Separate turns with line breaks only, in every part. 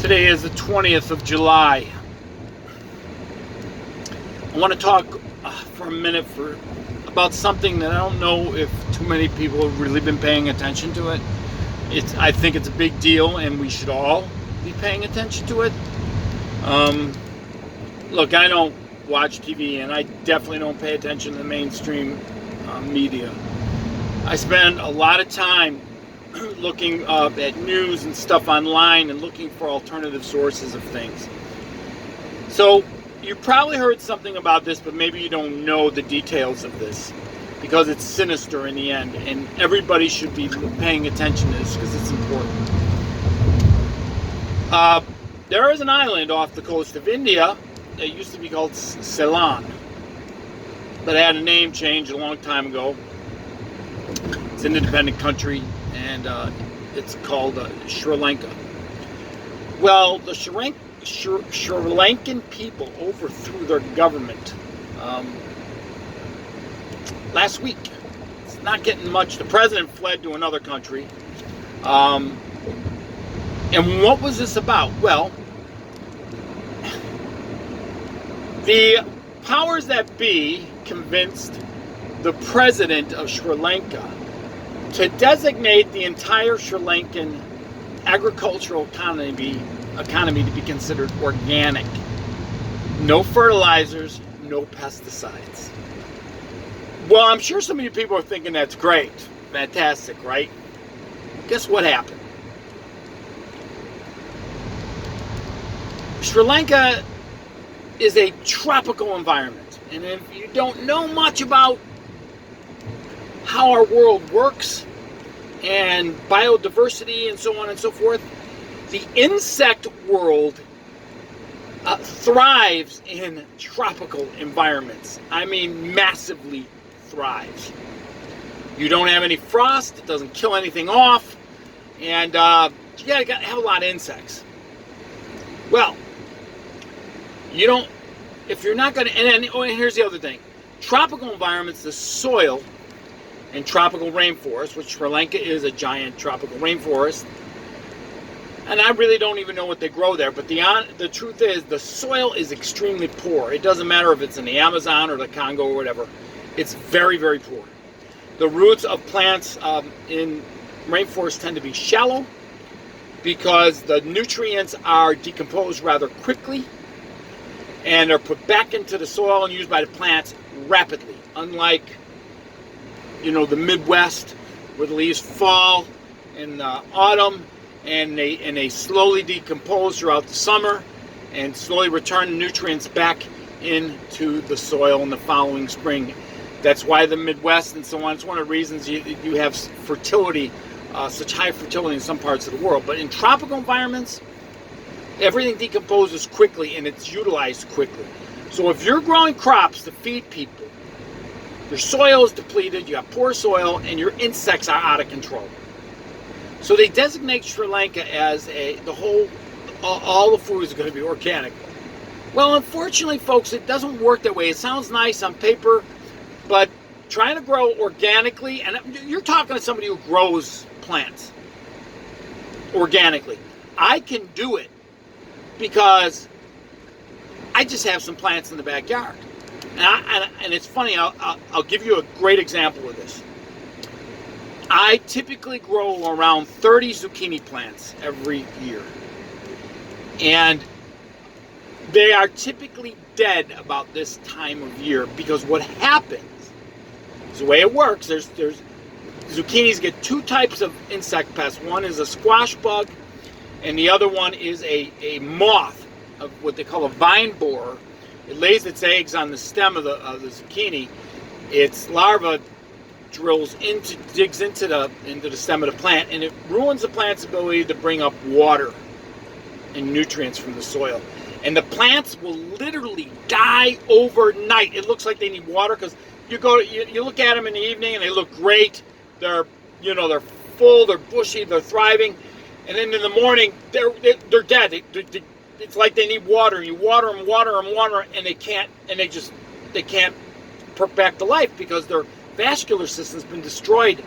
Today is the 20th of July. I want to talk for a minute about something that I don't know if too many people have really been paying attention to it. I think it's a big deal and we should all be paying attention to it. Look, I don't watch TV and I definitely don't pay attention to the mainstream media. I spend a lot of time looking at news and stuff online and looking for alternative sources of things. So you probably heard something about this, but maybe you don't know the details of this because it's sinister in the end, and everybody should be paying attention to this because it's important. There is an island off the coast of India that used to be called Ceylon, but it had a name change a long time ago. It's an independent country, and it's called Sri Lanka. Well, the Sri Lankan people overthrew their government last week. It's not getting much. The president fled to another country. And what was this about? Well, the powers that be convinced the president of Sri Lanka to designate the entire Sri Lankan agricultural economy to be considered organic. No fertilizers, no pesticides. Well, I'm sure some of you people are thinking that's great, fantastic, right? Guess what happened? Sri Lanka is a tropical environment, and if you don't know much about how our world works and biodiversity and so on and so forth, the insect world thrives in tropical environments. I mean, massively thrives. You don't have any frost, it doesn't kill anything off, and you gotta have a lot of insects. Well, you don't, if you're not gonna, and here's the other thing. Tropical environments, the soil and tropical rainforest, which Sri Lanka is a giant tropical rainforest, and I really don't even know what they grow there, but the truth is the soil is extremely poor. It doesn't matter if it's in the Amazon or the Congo or whatever. It's very, very poor. The roots of plants in rainforests tend to be shallow because the nutrients are decomposed rather quickly and are put back into the soil and used by the plants rapidly, unlike the Midwest, where the leaves fall in the autumn and they slowly decompose throughout the summer and slowly return the nutrients back into the soil in the following spring. That's why the Midwest and so on, it's one of the reasons you have fertility, such high fertility in some parts of the world. But in tropical environments, everything decomposes quickly and it's utilized quickly. So if you're growing crops to feed people, your soil is depleted, you have poor soil, and your insects are out of control. So they designate Sri Lanka as all the food is going to be organic. Well, unfortunately, folks, it doesn't work that way. It sounds nice on paper, but trying to grow organically, and you're talking to somebody who grows plants organically. I can do it because I just have some plants in the backyard. And it's funny, I'll give you a great example of this. I typically grow around 30 zucchini plants every year. And they are typically dead about this time of year because what happens is the way it works, there's zucchinis get two types of insect pests. One is a squash bug, and the other one is a moth, of what they call a vine borer. It lays its eggs on the stem of the zucchini. Its larva digs into the stem of the plant, and it ruins the plant's ability to bring up water and nutrients from the soil. And the plants will literally die overnight. It looks like they need water because you look at them in the evening and they look great. They're full, they're bushy, they're thriving, and then in the morning they're dead. It's like they need water. You water them, and they can't perk back to life because their vascular system's been destroyed.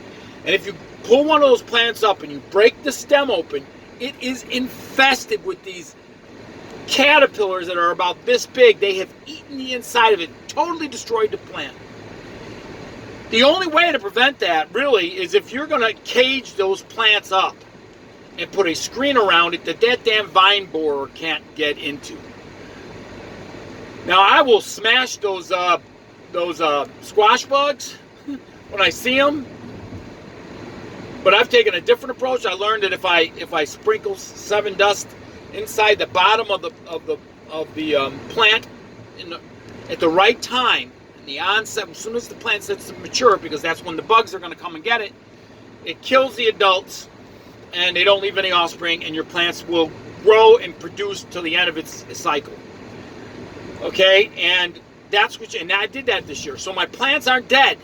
And if you pull one of those plants up and you break the stem open, It is infested with these caterpillars that are about this big. They have eaten the inside of it, totally destroyed the plant. The only way to prevent that, really, is if you're going to cage those plants up and put a screen around it that damn vine borer can't get into. Now, I will smash those squash bugs when I see them, but I've taken a different approach. I learned that if I sprinkle Sevin Dust inside the bottom of the plant at the right time, in the onset, as soon as the plant starts to mature, because that's when the bugs are going to come and get it, it kills the adults, and they don't leave any offspring, and your plants will grow and produce till the end of its cycle. Okay, and that's what and I did that this year. So my plants aren't dead.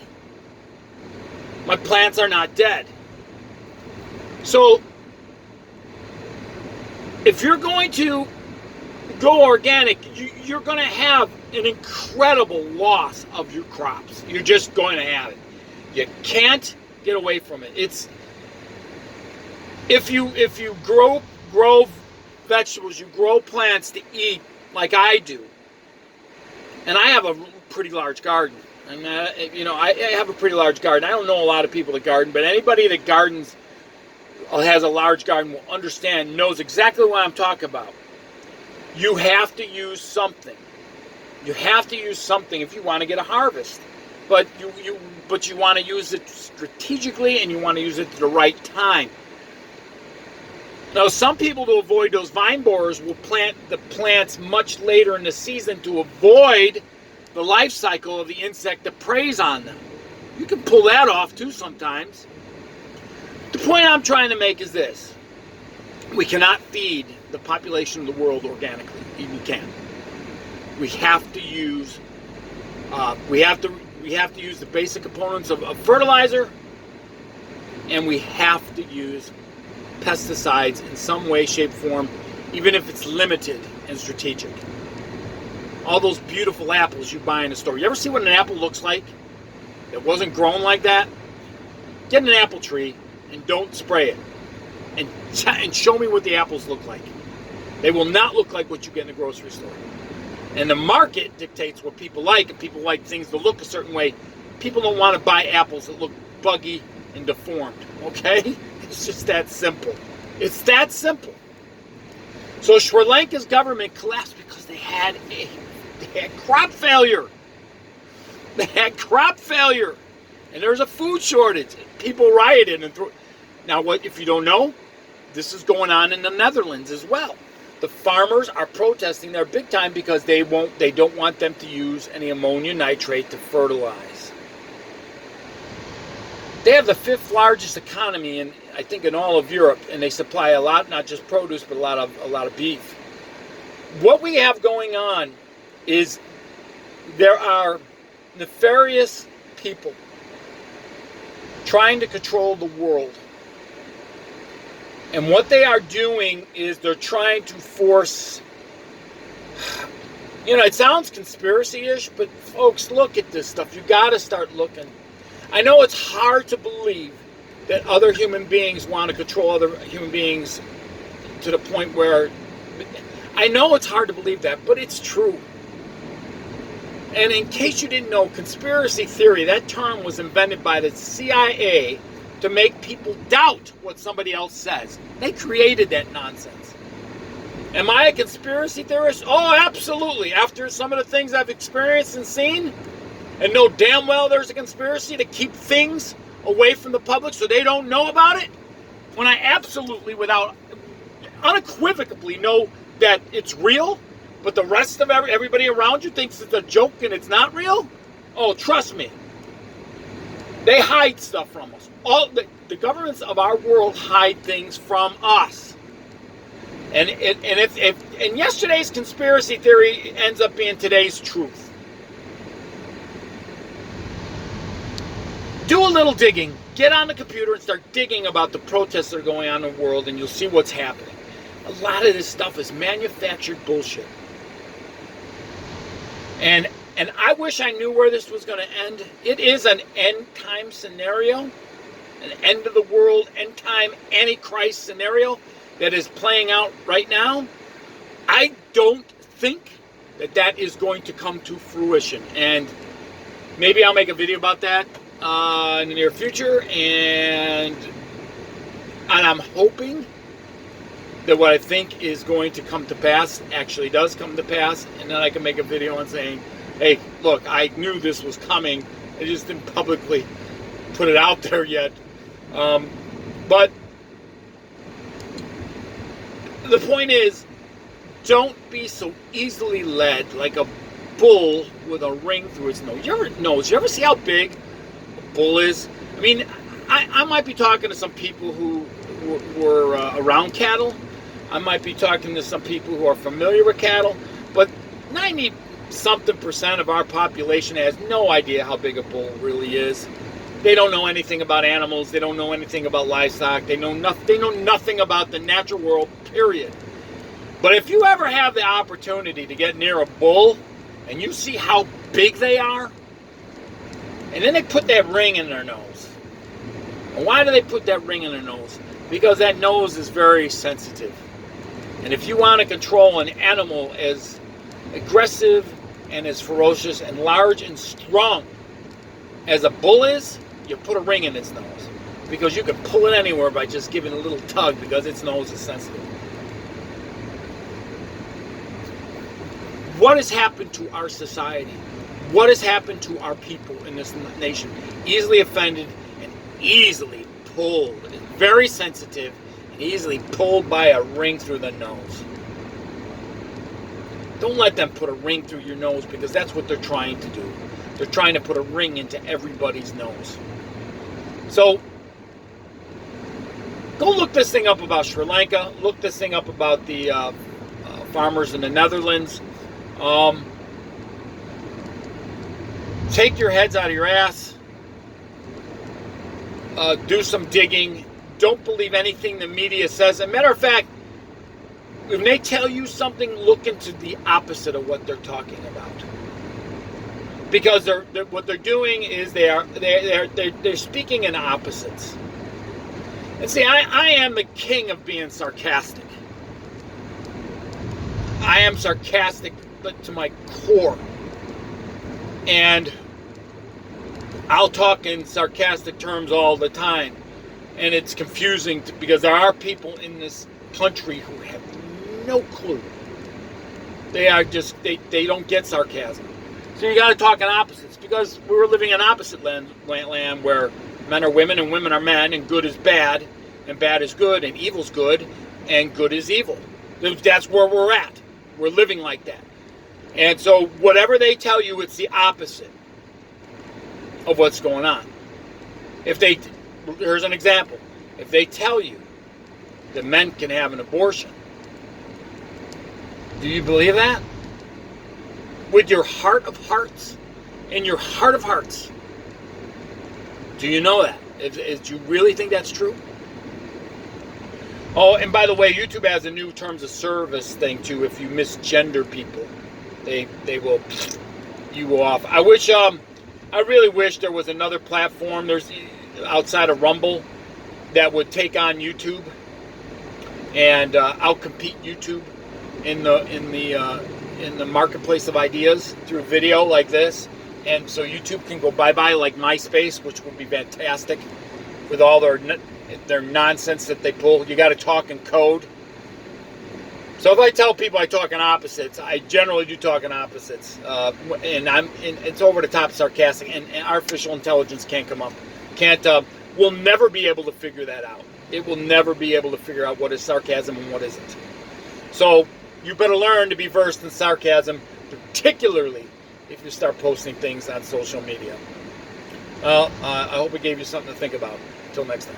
My plants are not dead. So if you're going to go organic, you're going to have an incredible loss of your crops. You're just going to have it. You can't get away from it. It's if you grow vegetables, you grow plants to eat like I do. And I have a pretty large garden. And I have a pretty large garden. I don't know a lot of people that garden, but anybody that gardens or has a large garden will understand, knows exactly what I'm talking about. You have to use something. You have to use something if you want to get a harvest. But you want to use it strategically, and you want to use it at the right time. Now, some people, to avoid those vine borers, will plant the plants much later in the season to avoid the life cycle of the insect that preys on them. You can pull that off too sometimes. The point I'm trying to make is this. We cannot feed the population of the world organically. We can't. We have to use the basic components of fertilizer, and we have to use pesticides in some way, shape, form, even if it's limited and strategic. All those beautiful apples you buy in the store. You ever see what an apple looks like that wasn't grown like that? Get an apple tree and don't spray it. And show me what the apples look like. They will not look like what you get in the grocery store. And the market dictates what people like, and people like things to look a certain way. People don't want to buy apples that look buggy and deformed, okay? It's just that simple. It's that simple. So Sri Lanka's government collapsed because they had crop failure. They had crop failure. And there's a food shortage. People rioted and now what if you don't know? This is going on in the Netherlands as well. The farmers are protesting there big time because they don't want them to use any ammonium nitrate to fertilize. They have the 5th largest economy I think in all of Europe, and they supply a lot, not just produce, but a lot of beef. What we have going on is there are nefarious people trying to control the world. And what they are doing is they're trying to force, it sounds conspiracy-ish, but folks, look at this stuff. You got to start looking. I know it's hard to believe that other human beings want to control other human beings to the point where, I know it's hard to believe that, but it's true. And in case you didn't know, conspiracy theory, that term was invented by the CIA to make people doubt what somebody else says. They created that nonsense. Am I a conspiracy theorist? Oh, absolutely. After some of the things I've experienced and seen, and know damn well there's a conspiracy to keep things away from the public so they don't know about it, when I absolutely, unequivocally know that it's real, but the rest of everybody around you thinks it's a joke and it's not real? Oh, trust me. They hide stuff from us. All the governments of our world hide things from us. And yesterday's conspiracy theory ends up being today's truth. Do a little digging. Get on the computer and start digging about the protests that are going on in the world, and you'll see what's happening. A lot of this stuff is manufactured bullshit. And I wish I knew where this was going to end. It is an end-time scenario, an end-of-the-world, end-time, antichrist scenario. that is playing out right now, I don't think that is going to come to fruition. And maybe I'll make a video about that in the near future. And I'm hoping that what I think is going to come to pass actually does come to pass. And then I can make a video on saying, hey, look, I knew this was coming. I just didn't publicly put it out there yet. But the point is, don't be so easily led like a bull with a ring through its nose. You ever see how big a bull is? I mean, I might be talking to some people who were around cattle. I might be talking to some people who are familiar with cattle. But 90-something% of our population has no idea how big a bull really is. They don't know anything about animals. They don't know anything about livestock. They know nothing about the natural world, period. But if you ever have the opportunity to get near a bull and you see how big they are, and then they put that ring in their nose. And why do they put that ring in their nose? Because that nose is very sensitive. And if you want to control an animal as aggressive and as ferocious and large and strong as a bull is, you put a ring in its nose. Because you can pull it anywhere by just giving a little tug because its nose is sensitive. What has happened to our society? What has happened to our people in this nation? Easily offended and easily pulled. Very sensitive and easily pulled by a ring through the nose. Don't let them put a ring through your nose, because that's what they're trying to do. They're trying to put a ring into everybody's nose. So, go look this thing up about Sri Lanka. Look this thing up about the farmers in the Netherlands. Take your heads out of your ass. Do some digging. Don't believe anything the media says. As a matter of fact, when they tell you something, look into the opposite of what they're talking about. Because what they're doing is they're speaking in opposites. And see, I am the king of being sarcastic. I am sarcastic, but to my core. And I'll talk in sarcastic terms all the time. And it's confusing because there are people in this country who have no clue. They are just, they don't get sarcasm. So you got to talk in opposites, because we're living in opposite land where men are women and women are men, and good is bad, and bad is good, and evil's good, and good is evil. That's where we're at. We're living like that. And so whatever they tell you, it's the opposite of what's going on. Here's an example. If they tell you that men can have an abortion, do you believe that? With your heart of hearts, in your heart of hearts, do you know that? Do you really think that's true? Oh, and by the way, YouTube has a new terms of service thing too. If you misgender people, they will, you go off. I really wish there was another platform. There's outside of Rumble that would take on YouTube and outcompete YouTube in the marketplace of ideas through video like this. And so YouTube can go bye-bye like MySpace, which would be fantastic with all their nonsense that they pull. You got to talk in code. So if I tell people I talk in opposites, I generally do talk in opposites. And it's over the top sarcastic, and artificial intelligence can't come up. We'll never be able to figure that out. It will never be able to figure out what is sarcasm and what isn't. So you better learn to be versed in sarcasm, particularly if you start posting things on social media. Well, I hope it gave you something to think about. Until next time.